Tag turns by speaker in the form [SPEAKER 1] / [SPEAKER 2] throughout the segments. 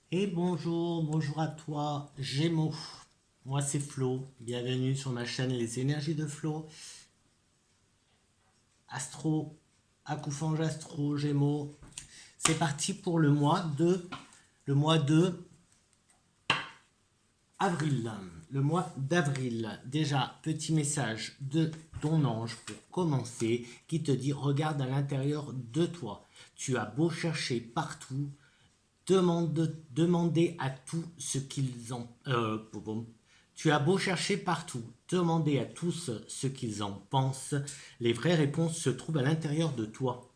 [SPEAKER 1] Et bonjour, bonjour à toi, Gémeaux. Moi c'est Flo, bienvenue sur ma chaîne Les Énergies de Flo. Astro, Accoufange Astro, Gémeaux. C'est parti pour le mois de avril. Le mois d'avril. Déjà, petit message de ton ange pour commencer qui te dit regarde à l'intérieur de toi. Tu as beau chercher partout, demander à tous ce qu'ils en... tu as beau chercher partout, demander à tous ce qu'ils en pensent, les vraies réponses se trouvent à l'intérieur de toi.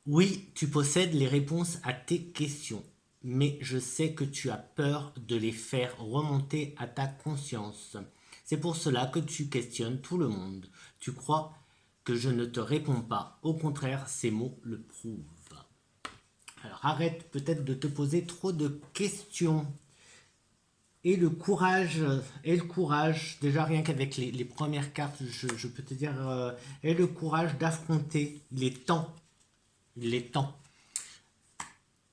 [SPEAKER 1] Oui, tu possèdes les réponses à tes questions, mais je sais que tu as peur de les faire remonter à ta conscience. C'est pour cela que tu questionnes tout le monde. Tu crois que je ne te réponds pas. Au contraire, ces mots le prouvent. Alors arrête peut-être de te poser trop de questions. Et le courage, déjà rien qu'avec les premières cartes, je peux te dire, et le courage d'affronter les temps, les temps.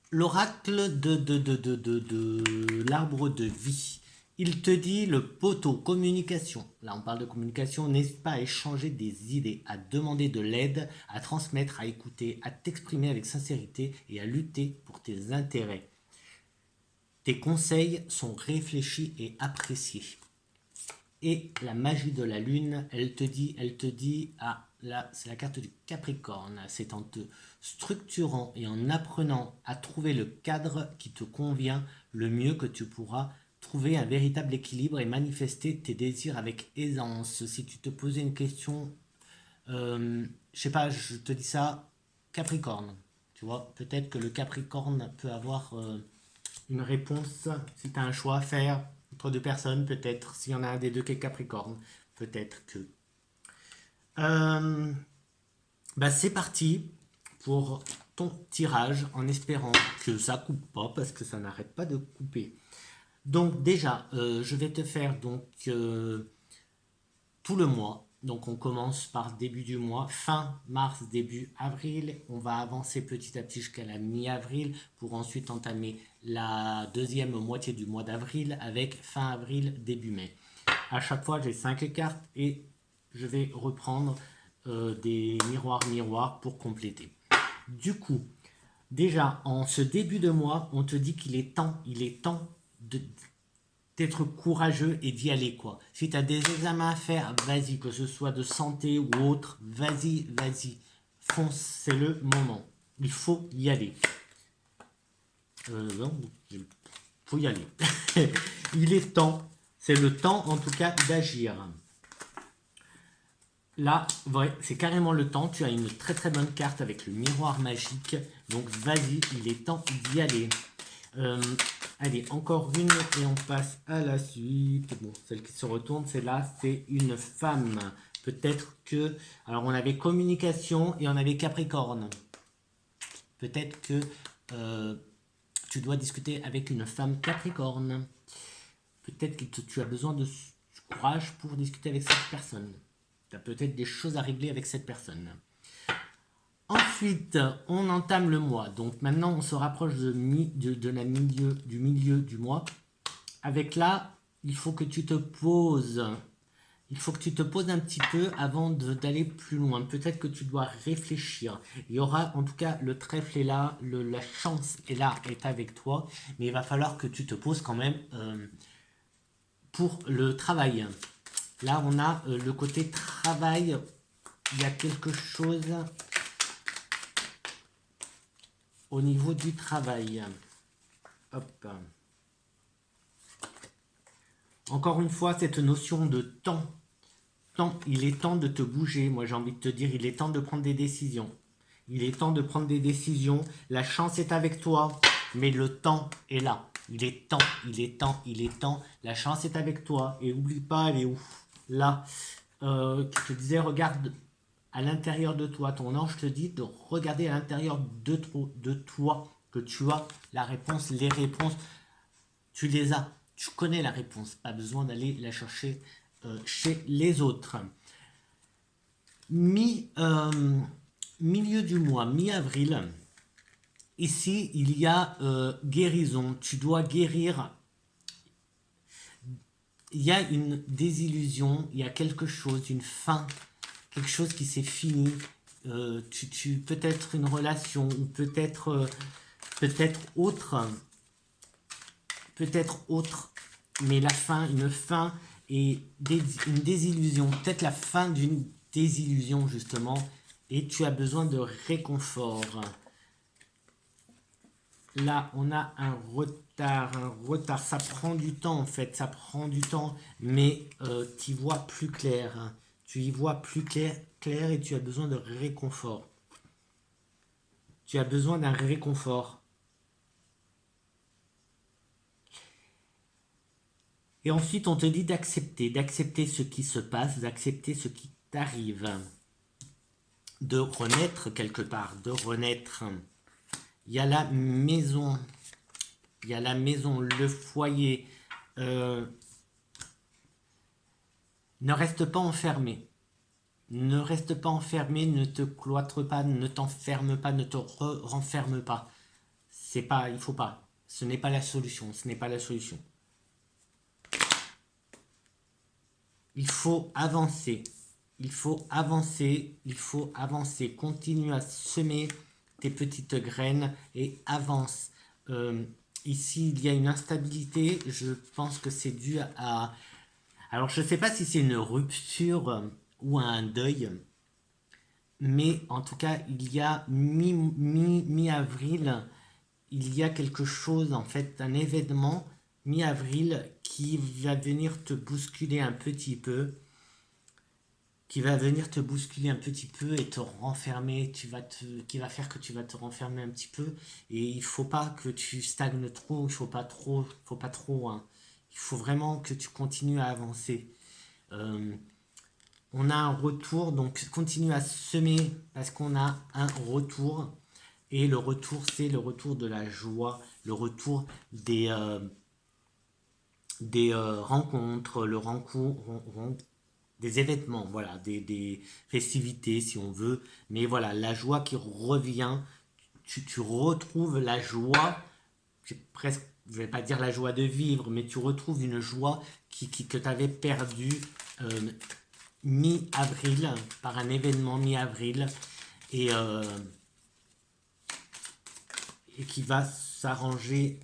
[SPEAKER 1] L'oracle de l'arbre de vie. Il te dit le poteau, communication. Là, on parle de communication. N'hésite pas à échanger des idées, à demander de l'aide, à transmettre, à écouter, à t'exprimer avec sincérité et à lutter pour tes intérêts. Tes conseils sont réfléchis et appréciés. Et la magie de la lune, elle te dit, là, c'est la carte du Capricorne. C'est en te structurant et en apprenant à trouver le cadre qui te convient le mieux que tu pourras trouver un véritable équilibre et manifester tes désirs avec aisance. Si tu te posais une question, je sais pas, je te dis ça, Capricorne. Tu vois, peut-être que le Capricorne peut avoir une réponse si tu as un choix à faire entre deux personnes, peut-être. S'il y en a un des deux qui est Capricorne, peut-être que. Euh, c'est parti pour ton tirage en espérant que ça coupe pas parce que ça n'arrête pas de couper. Donc déjà, je vais te faire donc tout le mois. Donc on commence par début du mois, fin mars, début avril. On va avancer petit à petit jusqu'à la mi-avril pour ensuite entamer la deuxième moitié du mois d'avril avec fin avril, début mai. À chaque fois, j'ai 5 cartes et je vais reprendre des miroirs pour compléter. Du coup, déjà en ce début de mois, on te dit il est temps d'être courageux et d'y aller quoi. Si tu as des examens à faire, vas-y, que ce soit de santé ou autre, vas-y, fonce, c'est le moment. Il faut y aller. Non, il faut y aller. Il est temps, c'est le temps en tout cas d'agir. Là, ouais, c'est carrément le temps. Tu as une très très bonne carte avec le miroir magique. Donc vas-y, il est temps d'y aller. Euh, Allez, encore une et on passe à la suite. Bon, celle qui se retourne, c'est là, c'est une femme. Peut-être que... Alors, on avait communication et on avait Capricorne. Peut-être que euh, tu dois discuter avec une femme Capricorne. Peut-être que tu as besoin de courage pour discuter avec cette personne. Tu as peut-être des choses à régler avec cette personne. Ensuite, on entame le mois. Donc maintenant, on se rapproche du milieu du mois. Avec là, il faut que tu te poses. Il faut que tu te poses un petit peu avant d'aller plus loin. Peut-être que tu dois réfléchir. Il y aura, en tout cas, le trèfle est là, la chance est là, est avec toi. Mais il va falloir que tu te poses quand même pour le travail. Là, on a le côté travail. Il y a quelque chose au niveau du travail. Hop. Encore une fois, cette notion de temps. Temps, il est temps de te bouger. Moi, j'ai envie de te dire, il est temps de prendre des décisions. Il est temps de prendre des décisions. La chance est avec toi, mais le temps est là. Il est temps, il est temps, il est temps. La chance est avec toi. Et oublie pas, elle est où? Là, je te disais, regarde à l'intérieur de toi. Ton ange te dit de regarder à l'intérieur de toi, que tu as la réponse, les réponses. Tu les as. Tu connais la réponse. Pas besoin d'aller la chercher chez les autres. Mi, milieu du mois, mi-avril, ici, il y a guérison. Tu dois guérir. Il y a une désillusion, il y a quelque chose, une fin, quelque chose qui s'est fini. Peut-être une relation ou peut-être autre, mais la fin, une fin et une désillusion, peut-être la fin d'une désillusion justement, et tu as besoin de réconfort. Là, on a un retard, ça prend du temps en fait, ça prend du temps, mais tu y vois plus clair, tu y vois plus clair et tu as besoin de réconfort. Tu as besoin d'un réconfort. Et ensuite, on te dit d'accepter ce qui se passe, d'accepter ce qui t'arrive, de renaître quelque part, de renaître. Il y a la maison, le foyer. Ne reste pas enfermé. Ne reste pas enfermé, ne te cloître pas, ne t'enferme pas, ne te renferme pas. C'est pas, il faut pas. Ce n'est pas la solution, ce n'est pas la solution. Il faut avancer. Il faut avancer, il faut avancer. Continue à semer tes petites graines et avance. Ici, il y a une instabilité. Je pense que c'est dû à... Alors, je ne sais pas si c'est une rupture ou un deuil. Mais en tout cas, il y a mi-avril, il y a quelque chose, en fait, un événement mi-avril qui va venir te bousculer un petit peu. Qui va venir te bousculer un petit peu et te renfermer, qui va faire que tu vas te renfermer un petit peu. Et il faut pas que tu stagnes trop, il faut pas trop, hein. Il faut vraiment que tu continues à avancer. On a un retour, donc continue à semer parce qu'on a un retour. Et le retour, c'est le retour de la joie, le retour des rencontres, des événements, voilà, des festivités si on veut, mais voilà, la joie qui revient, tu retrouves la joie, presque, je vais pas dire la joie de vivre, mais tu retrouves une joie que tu avais perdue mi-avril, par un événement mi-avril, et qui va s'arranger,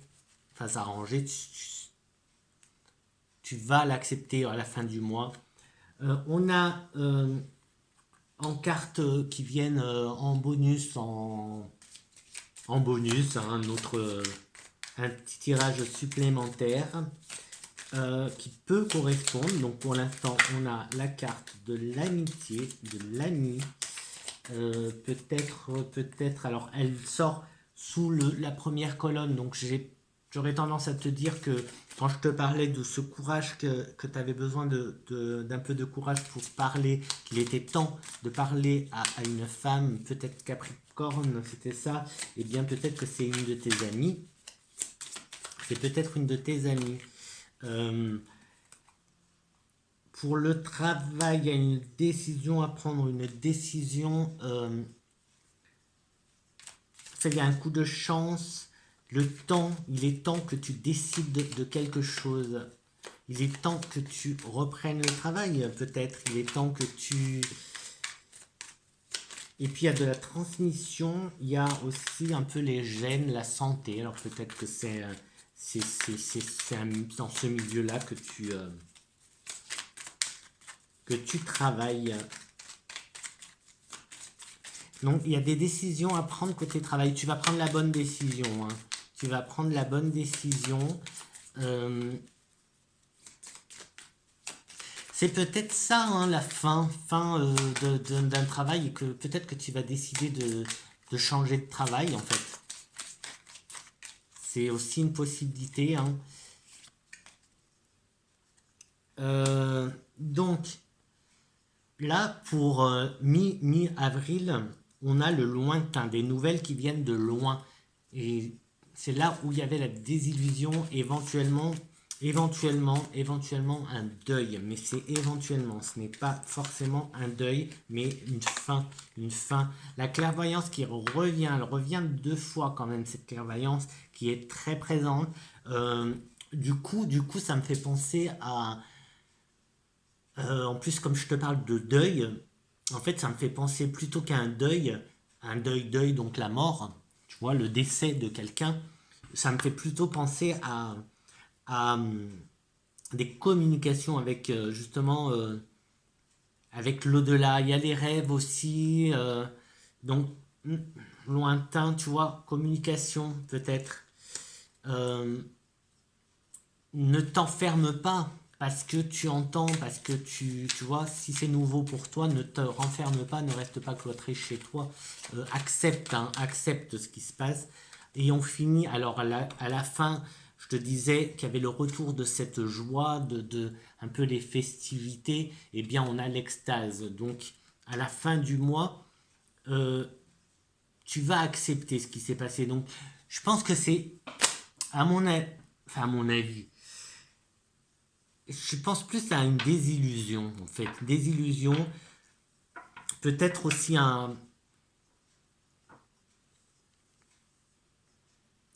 [SPEAKER 1] tu vas l'accepter à la fin du mois. On a en cartes qui viennent en bonus, un petit tirage supplémentaire qui peut correspondre. Donc pour l'instant, on a la carte de l'amitié, de l'ami. Peut-être, alors elle sort sous la première colonne, donc j'aurais tendance à te dire que quand je te parlais de ce courage que tu avais besoin d'un peu de courage pour parler, qu'il était temps de parler à une femme, peut-être Capricorne, c'était ça, et bien peut-être que c'est une de tes amies. C'est peut-être une de tes amies. Pour le travail, il y a une décision à prendre, une décision... il y a un coup de chance. Il est temps que tu décides de quelque chose. Il est temps que tu reprennes le travail, peut-être. Il est temps que tu... Et puis il y a de la transmission, il y a aussi un peu les gènes, la santé. Alors peut-être que c'est dans ce milieu-là que tu travailles. Donc, il y a des décisions à prendre côté travail. Tu vas prendre la bonne décision. Hein. Tu vas prendre la bonne décision. C'est peut-être ça, hein, la fin d'un travail. Et que peut-être que tu vas décider de changer de travail, en fait. C'est aussi une possibilité. Hein. Donc, là, pour mi-avril... on a le lointain, des nouvelles qui viennent de loin. Et c'est là où il y avait la désillusion, éventuellement éventuellement un deuil, mais c'est éventuellement, ce n'est pas forcément un deuil, mais une fin. La clairvoyance qui revient, elle revient 2 fois quand même, cette clairvoyance qui est très présente. Du coup, ça me fait penser à, en plus, comme je te parle de deuil, en fait, ça me fait penser plutôt qu'à un deuil, donc la mort, tu vois, le décès de quelqu'un, ça me fait plutôt penser à des communications avec justement avec l'au-delà. Il y a les rêves aussi, donc lointain, tu vois, communication peut-être. Euh, Ne t'enferme pas parce que tu entends, parce que tu vois, si c'est nouveau pour toi, ne te renferme pas, ne reste pas cloîtré chez toi. Accepte, hein, accepte ce qui se passe. Et on finit, alors à la fin, je te disais qu'il y avait le retour de cette joie, de un peu les festivités, et bien on a l'extase. Donc à la fin du mois, euh, tu vas accepter ce qui s'est passé. Donc je pense que c'est, à mon avis, je pense plus à une désillusion, en fait. Désillusion, peut-être aussi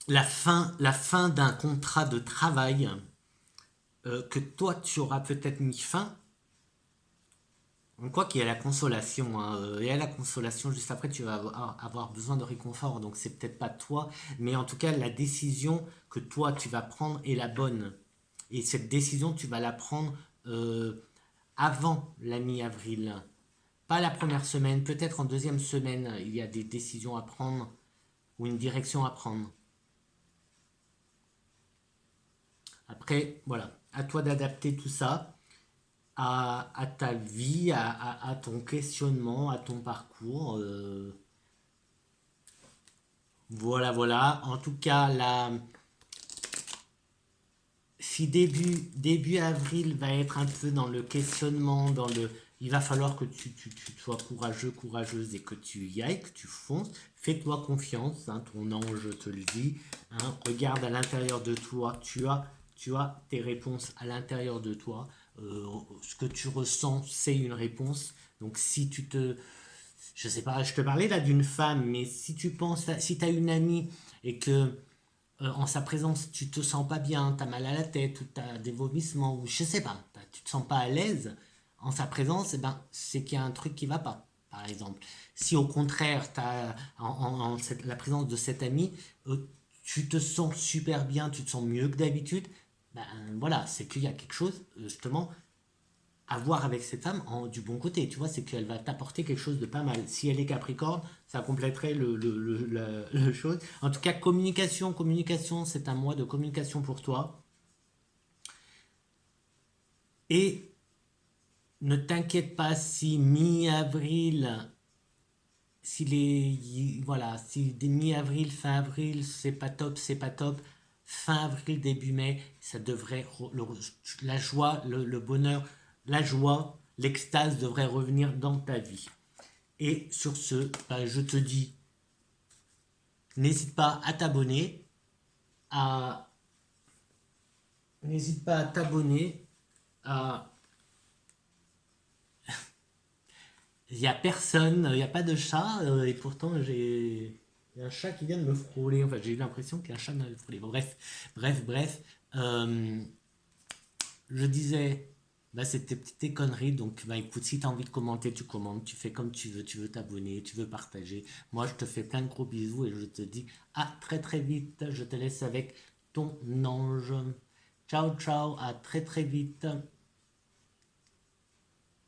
[SPEAKER 1] la fin d'un contrat de travail que toi, tu auras peut-être mis fin. Quoi qu'il y a la consolation, hein, il y a la consolation, juste après, tu vas avoir besoin de réconfort, donc c'est peut-être pas toi, mais en tout cas, la décision que toi, tu vas prendre est la bonne. Et cette décision, tu vas la prendre avant la mi-avril. Pas la première semaine, peut-être en deuxième semaine, il y a des décisions à prendre ou une direction à prendre. Après, voilà, à toi d'adapter tout ça à ta vie, à ton questionnement, à ton parcours. Voilà, voilà. En tout cas, là, si début avril va être un peu dans le questionnement, il va falloir que tu sois courageux, courageuse et que tu y ailles, que tu fonces. Fais-toi confiance, hein, ton ange te le dit. Hein. Regarde à l'intérieur de toi, tu as tes réponses à l'intérieur de toi. Ce que tu ressens, c'est une réponse. Donc je sais pas, je te parlais là d'une femme, mais si tu penses, si tu as une amie et que en sa présence, tu te sens pas bien, tu as mal à la tête, ou tu as des vomissements, ou je sais pas, tu te sens pas à l'aise en sa présence, eh ben, c'est qu'il y a un truc qui va pas, par exemple. Si au contraire, tu as la présence de cet ami, tu te sens super bien, tu te sens mieux que d'habitude, ben voilà, c'est qu'il y a quelque chose, justement, à voir avec cette femme du bon côté, tu vois, c'est qu'elle va t'apporter quelque chose de pas mal. Si elle est Capricorne, ça compléterait le chose. En tout cas, communication, c'est un mois de communication pour toi. Et ne t'inquiète pas si mi-avril, voilà, si des mi-avril, fin avril, c'est pas top, c'est pas top. Fin avril, début mai, ça devrait, la joie, le bonheur, la joie, l'extase devrait revenir dans ta vie. Et sur ce, bah, je te dis, n'hésite pas à t'abonner, à n'hésite pas à t'abonner. À... Il n'y a personne, il n'y a pas de chat, et pourtant il y a un chat qui vient de me frôler. Enfin, j'ai eu l'impression qu'un chat m'avait frôlé. Bon, bref. Euh, je disais, bah, c'était petites conneries. Donc, bah, écoute, si tu as envie de commenter, tu commentes. Tu fais comme tu veux t'abonner, tu veux partager. Moi, je te fais plein de gros bisous et je te dis à très très vite. Je te laisse avec ton ange. Ciao, ciao, à très très vite.